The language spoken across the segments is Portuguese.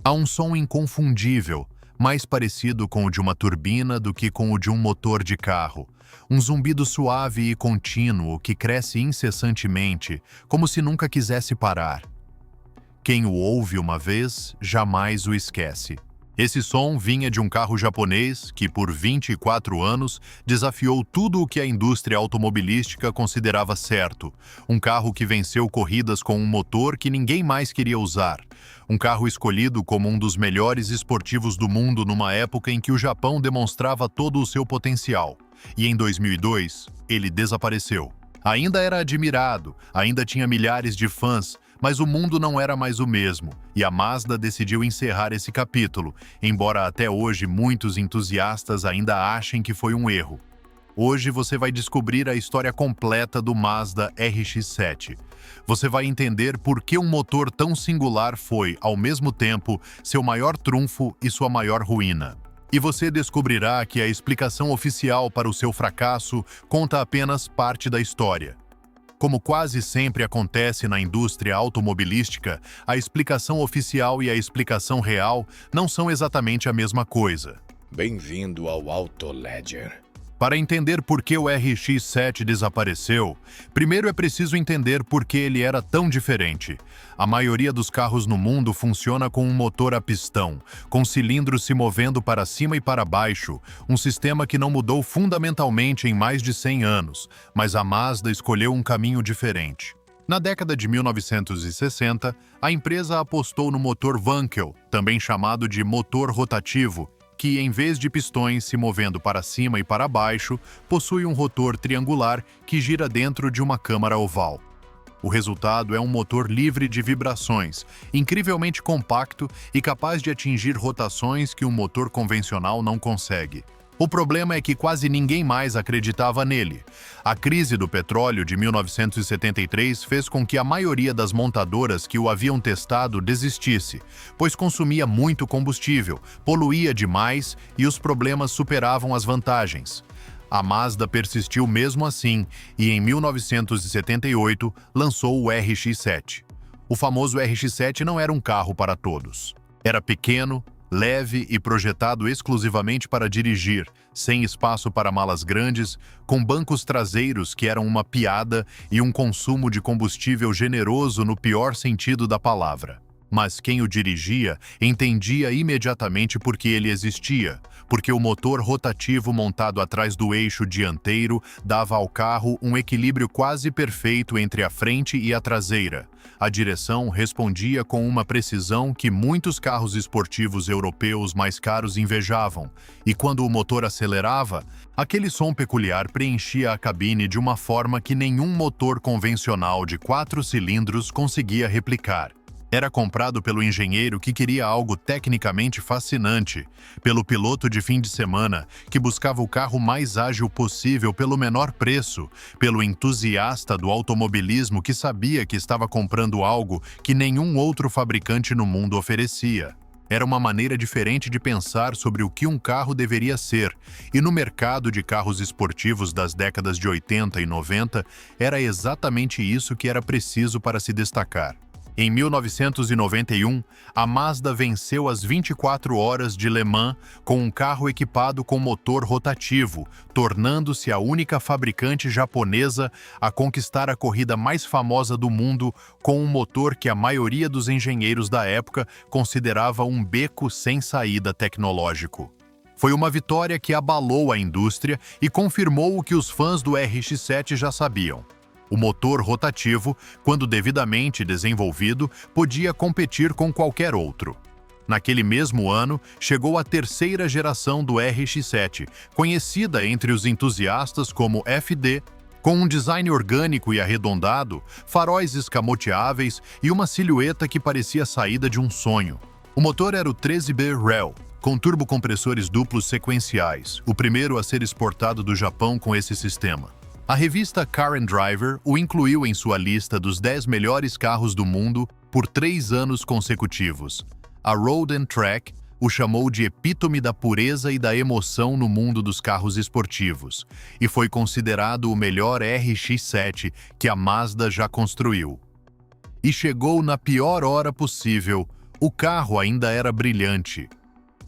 Há um som inconfundível, mais parecido com o de uma turbina do que com o de um motor de carro. Um zumbido suave e contínuo que cresce incessantemente, como se nunca quisesse parar. Quem o ouve uma vez, jamais o esquece. Esse som vinha de um carro japonês que, por 24 anos, desafiou tudo o que a indústria automobilística considerava certo. Um carro que venceu corridas com um motor que ninguém mais queria usar. Um carro escolhido como um dos melhores esportivos do mundo numa época em que o Japão demonstrava todo o seu potencial. E em 2002, ele desapareceu. Ainda era admirado, ainda tinha milhares de fãs, mas o mundo não era mais o mesmo, e a Mazda decidiu encerrar esse capítulo, embora até hoje muitos entusiastas ainda achem que foi um erro. Hoje você vai descobrir a história completa do Mazda RX-7. Você vai entender por que um motor tão singular foi, ao mesmo tempo, seu maior trunfo e sua maior ruína. E você descobrirá que a explicação oficial para o seu fracasso conta apenas parte da história. Como quase sempre acontece na indústria automobilística, a explicação oficial e a explicação real não são exatamente a mesma coisa. Bem-vindo ao Auto Ledger. Para entender por que o RX-7 desapareceu, primeiro é preciso entender por que ele era tão diferente. A maioria dos carros no mundo funciona com um motor a pistão, com cilindros se movendo para cima e para baixo, um sistema que não mudou fundamentalmente em mais de 100 anos, mas a Mazda escolheu um caminho diferente. Na década de 1960, a empresa apostou no motor Wankel, também chamado de motor rotativo, que, em vez de pistões se movendo para cima e para baixo, possui um rotor triangular que gira dentro de uma câmara oval. O resultado é um motor livre de vibrações, incrivelmente compacto e capaz de atingir rotações que um motor convencional não consegue. O problema é que quase ninguém mais acreditava nele. A crise do petróleo de 1973 fez com que a maioria das montadoras que o haviam testado desistisse, pois consumia muito combustível, poluía demais e os problemas superavam as vantagens. A Mazda persistiu mesmo assim e, em 1978, lançou o RX-7. O famoso RX-7 não era um carro para todos. Era pequeno, leve e projetado exclusivamente para dirigir, sem espaço para malas grandes, com bancos traseiros que eram uma piada e um consumo de combustível generoso no pior sentido da palavra. Mas quem o dirigia entendia imediatamente por que ele existia, porque o motor rotativo montado atrás do eixo dianteiro dava ao carro um equilíbrio quase perfeito entre a frente e a traseira. A direção respondia com uma precisão que muitos carros esportivos europeus mais caros invejavam, e quando o motor acelerava, aquele som peculiar preenchia a cabine de uma forma que nenhum motor convencional de 4 cilindros conseguia replicar. Era comprado pelo engenheiro que queria algo tecnicamente fascinante, pelo piloto de fim de semana que buscava o carro mais ágil possível pelo menor preço, pelo entusiasta do automobilismo que sabia que estava comprando algo que nenhum outro fabricante no mundo oferecia. Era uma maneira diferente de pensar sobre o que um carro deveria ser, e no mercado de carros esportivos das décadas de 80 e 90, era exatamente isso que era preciso para se destacar. Em 1991, a Mazda venceu as 24 horas de Le Mans com um carro equipado com motor rotativo, tornando-se a única fabricante japonesa a conquistar a corrida mais famosa do mundo com um motor que a maioria dos engenheiros da época considerava um beco sem saída tecnológico. Foi uma vitória que abalou a indústria e confirmou o que os fãs do RX-7 já sabiam. O motor rotativo, quando devidamente desenvolvido, podia competir com qualquer outro. Naquele mesmo ano, chegou a terceira geração do RX-7, conhecida entre os entusiastas como FD, com um design orgânico e arredondado, faróis escamoteáveis e uma silhueta que parecia saída de um sonho. O motor era o 13B Rel, com turbocompressores duplos sequenciais, o primeiro a ser exportado do Japão com esse sistema. A revista Car and Driver o incluiu em sua lista dos 10 melhores carros do mundo por 3 anos consecutivos. A Road and Track o chamou de epítome da pureza e da emoção no mundo dos carros esportivos, e foi considerado o melhor RX-7 que a Mazda já construiu. E chegou na pior hora possível, O carro ainda era brilhante.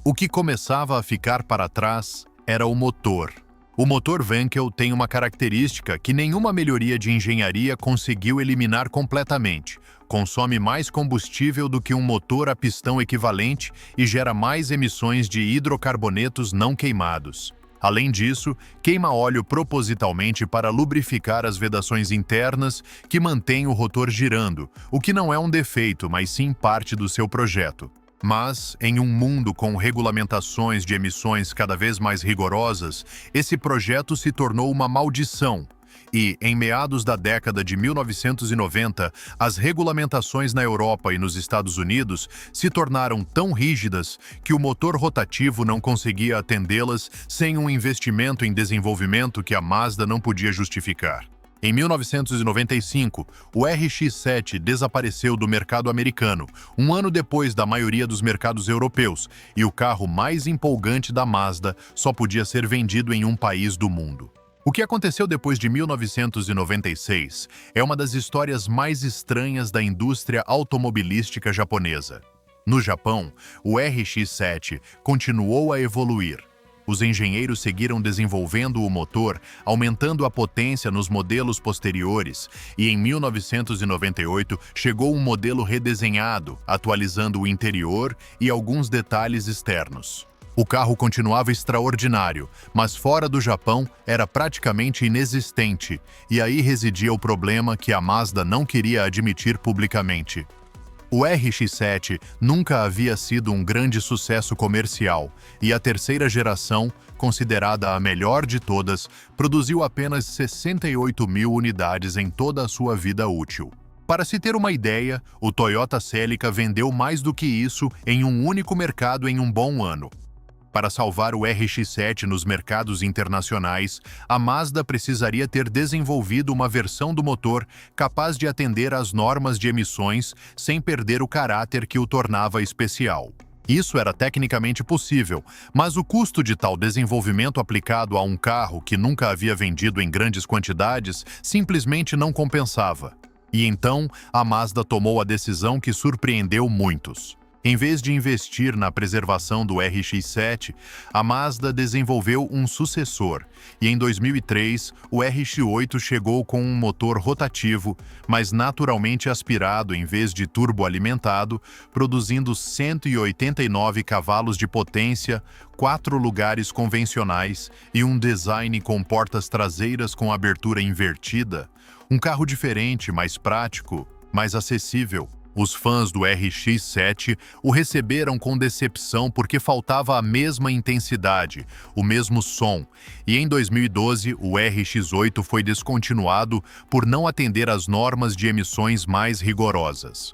O que começava a ficar para trás era o motor. O motor Wankel tem uma característica que nenhuma melhoria de engenharia conseguiu eliminar completamente. Consome mais combustível do que um motor a pistão equivalente e gera mais emissões de hidrocarbonetos não queimados. Além disso, queima óleo propositalmente para lubrificar as vedações internas que mantêm o rotor girando, o que não é um defeito, mas sim parte do seu projeto. Mas, em um mundo com regulamentações de emissões cada vez mais rigorosas, esse projeto se tornou uma maldição. E, em meados da década de 1990, as regulamentações na Europa e nos Estados Unidos se tornaram tão rígidas que o motor rotativo não conseguia atendê-las sem um investimento em desenvolvimento que a Mazda não podia justificar. Em 1995, o RX-7 desapareceu do mercado americano, um ano depois da maioria dos mercados europeus, e o carro mais empolgante da Mazda só podia ser vendido em um país do mundo. O que aconteceu depois de 1996 é uma das histórias mais estranhas da indústria automobilística japonesa. No Japão, o RX-7 continuou a evoluir. Os engenheiros seguiram desenvolvendo o motor, aumentando a potência nos modelos posteriores, e em 1998 chegou um modelo redesenhado, atualizando o interior e alguns detalhes externos. O carro continuava extraordinário, mas fora do Japão era praticamente inexistente, e aí residia o problema que a Mazda não queria admitir publicamente. O RX-7 nunca havia sido um grande sucesso comercial, e a terceira geração, considerada a melhor de todas, produziu apenas 68 mil unidades em toda a sua vida útil. Para se ter uma ideia, o Toyota Celica vendeu mais do que isso em um único mercado em um bom ano. Para salvar o RX-7 nos mercados internacionais, a Mazda precisaria ter desenvolvido uma versão do motor capaz de atender às normas de emissões sem perder o caráter que o tornava especial. Isso era tecnicamente possível, mas o custo de tal desenvolvimento aplicado a um carro que nunca havia vendido em grandes quantidades simplesmente não compensava. E então, a Mazda tomou a decisão que surpreendeu muitos. Em vez de investir na preservação do RX-7, a Mazda desenvolveu um sucessor, e em 2003 o RX-8 chegou com um motor rotativo, mas naturalmente aspirado em vez de turboalimentado, produzindo 189 cavalos de potência, 4 lugares convencionais e um design com portas traseiras com abertura invertida. Um carro diferente, mais prático, mais acessível. Os fãs do RX-7 o receberam com decepção porque faltava a mesma intensidade, o mesmo som, e em 2012 o RX-8 foi descontinuado por não atender às normas de emissões mais rigorosas.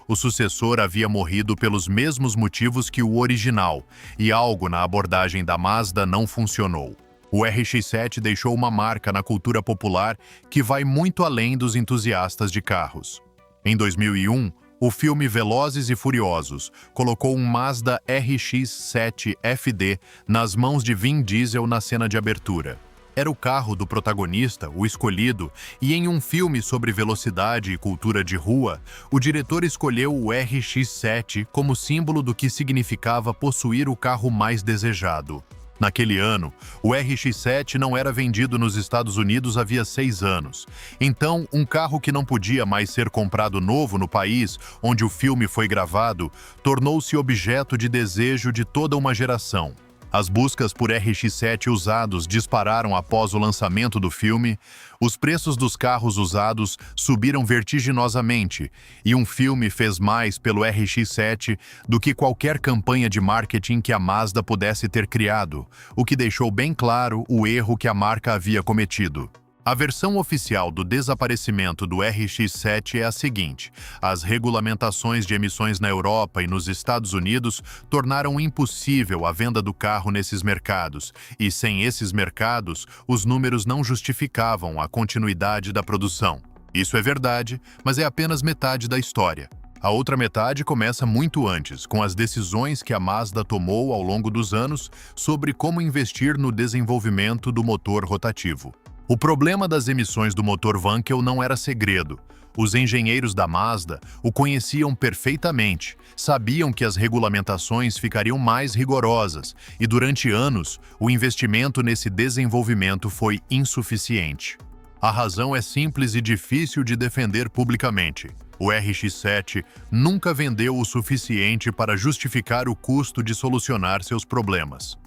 O sucessor havia morrido pelos mesmos motivos que o original, e algo na abordagem da Mazda não funcionou. O RX-7 deixou uma marca na cultura popular que vai muito além dos entusiastas de carros. Em 2001, o filme Velozes e Furiosos colocou um Mazda RX-7 FD nas mãos de Vin Diesel na cena de abertura. Era o carro do protagonista, o escolhido, e em um filme sobre velocidade e cultura de rua, o diretor escolheu o RX-7 como símbolo do que significava possuir o carro mais desejado. Naquele ano, o RX-7 não era vendido nos Estados Unidos havia 6 anos. Então, um carro que não podia mais ser comprado novo no país onde o filme foi gravado, tornou-se objeto de desejo de toda uma geração. As buscas por RX-7 usados dispararam após o lançamento do filme, os preços dos carros usados subiram vertiginosamente, e um filme fez mais pelo RX-7 do que qualquer campanha de marketing que a Mazda pudesse ter criado, o que deixou bem claro o erro que a marca havia cometido. A versão oficial do desaparecimento do RX-7 é a seguinte: as regulamentações de emissões na Europa e nos Estados Unidos tornaram impossível a venda do carro nesses mercados, e sem esses mercados, os números não justificavam a continuidade da produção. Isso é verdade, mas é apenas metade da história. A outra metade começa muito antes, com as decisões que a Mazda tomou ao longo dos anos sobre como investir no desenvolvimento do motor rotativo. O problema das emissões do motor Wankel não era segredo. Os engenheiros da Mazda o conheciam perfeitamente, sabiam que as regulamentações ficariam mais rigorosas e, durante anos, o investimento nesse desenvolvimento foi insuficiente. A razão é simples e difícil de defender publicamente. O RX-7 nunca vendeu o suficiente para justificar o custo de solucionar seus problemas.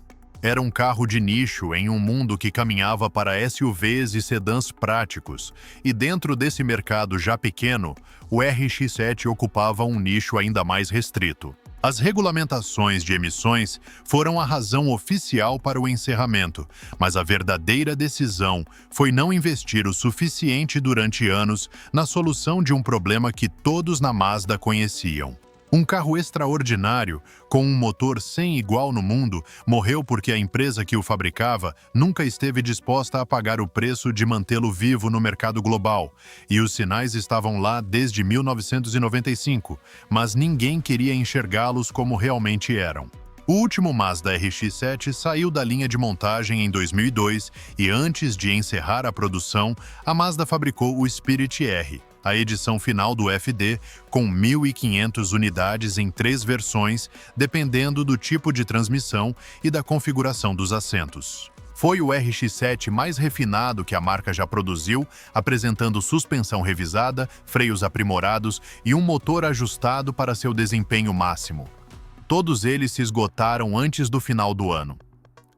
Era um carro de nicho em um mundo que caminhava para SUVs e sedãs práticos, e dentro desse mercado já pequeno, o RX-7 ocupava um nicho ainda mais restrito. As regulamentações de emissões foram a razão oficial para o encerramento, mas a verdadeira decisão foi não investir o suficiente durante anos na solução de um problema que todos na Mazda conheciam. Um carro extraordinário, com um motor sem igual no mundo, morreu porque a empresa que o fabricava nunca esteve disposta a pagar o preço de mantê-lo vivo no mercado global, e os sinais estavam lá desde 1995, mas ninguém queria enxergá-los como realmente eram. O último Mazda RX-7 saiu da linha de montagem em 2002 e antes de encerrar a produção, a Mazda fabricou o Spirit R, a edição final do FD, com 1.500 unidades em 3 versões, dependendo do tipo de transmissão e da configuração dos assentos. Foi o RX-7 mais refinado que a marca já produziu, apresentando suspensão revisada, freios aprimorados e um motor ajustado para seu desempenho máximo. Todos eles se esgotaram antes do final do ano.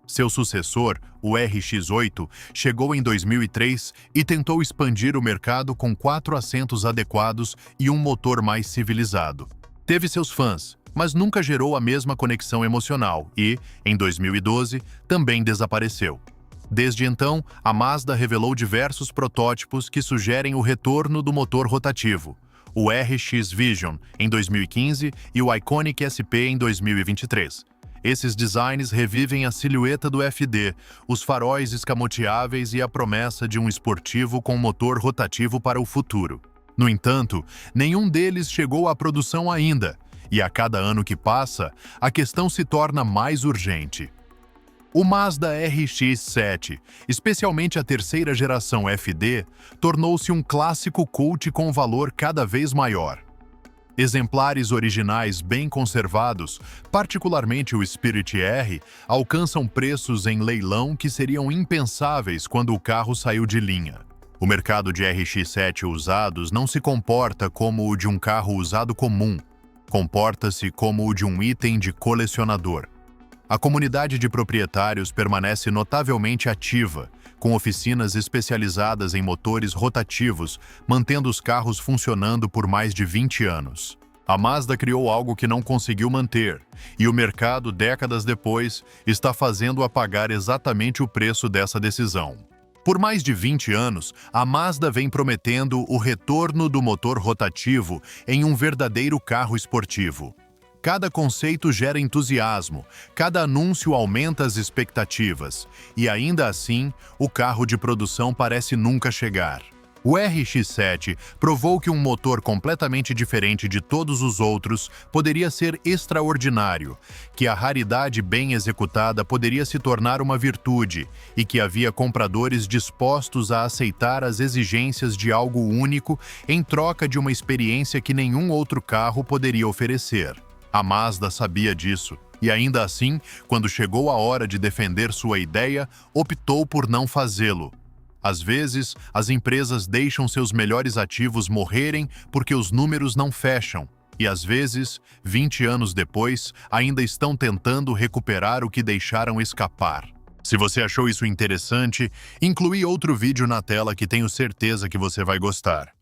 Seu sucessor, o RX-8, chegou em 2003 e tentou expandir o mercado com 4 assentos adequados e um motor mais civilizado. Teve seus fãs, mas nunca gerou a mesma conexão emocional e, em 2012, também desapareceu. Desde então, a Mazda revelou diversos protótipos que sugerem o retorno do motor rotativo. O RX Vision, em 2015, e o Iconic SP em 2023. Esses designs revivem a silhueta do FD, os faróis escamoteáveis e a promessa de um esportivo com motor rotativo para o futuro. No entanto, nenhum deles chegou à produção ainda, e a cada ano que passa, a questão se torna mais urgente. O Mazda RX-7, especialmente a terceira geração FD, tornou-se um clássico cult com valor cada vez maior. Exemplares originais bem conservados, particularmente o Spirit R, alcançam preços em leilão que seriam impensáveis quando o carro saiu de linha. O mercado de RX-7 usados não se comporta como o de um carro usado comum, comporta-se como o de um item de colecionador. A comunidade de proprietários permanece notavelmente ativa, com oficinas especializadas em motores rotativos, mantendo os carros funcionando por mais de 20 anos. A Mazda criou algo que não conseguiu manter, e o mercado, décadas depois, está fazendo-a pagar exatamente o preço dessa decisão. Por mais de 20 anos, a Mazda vem prometendo o retorno do motor rotativo em um verdadeiro carro esportivo. Cada conceito gera entusiasmo, cada anúncio aumenta as expectativas, e ainda assim, o carro de produção parece nunca chegar. O RX-7 provou que um motor completamente diferente de todos os outros poderia ser extraordinário, que a raridade bem executada poderia se tornar uma virtude e que havia compradores dispostos a aceitar as exigências de algo único em troca de uma experiência que nenhum outro carro poderia oferecer. A Mazda sabia disso, e ainda assim, quando chegou a hora de defender sua ideia, optou por não fazê-lo. Às vezes, as empresas deixam seus melhores ativos morrerem porque os números não fecham, e às vezes, 20 anos depois, ainda estão tentando recuperar o que deixaram escapar. Se você achou isso interessante, incluí outro vídeo na tela que tenho certeza que você vai gostar.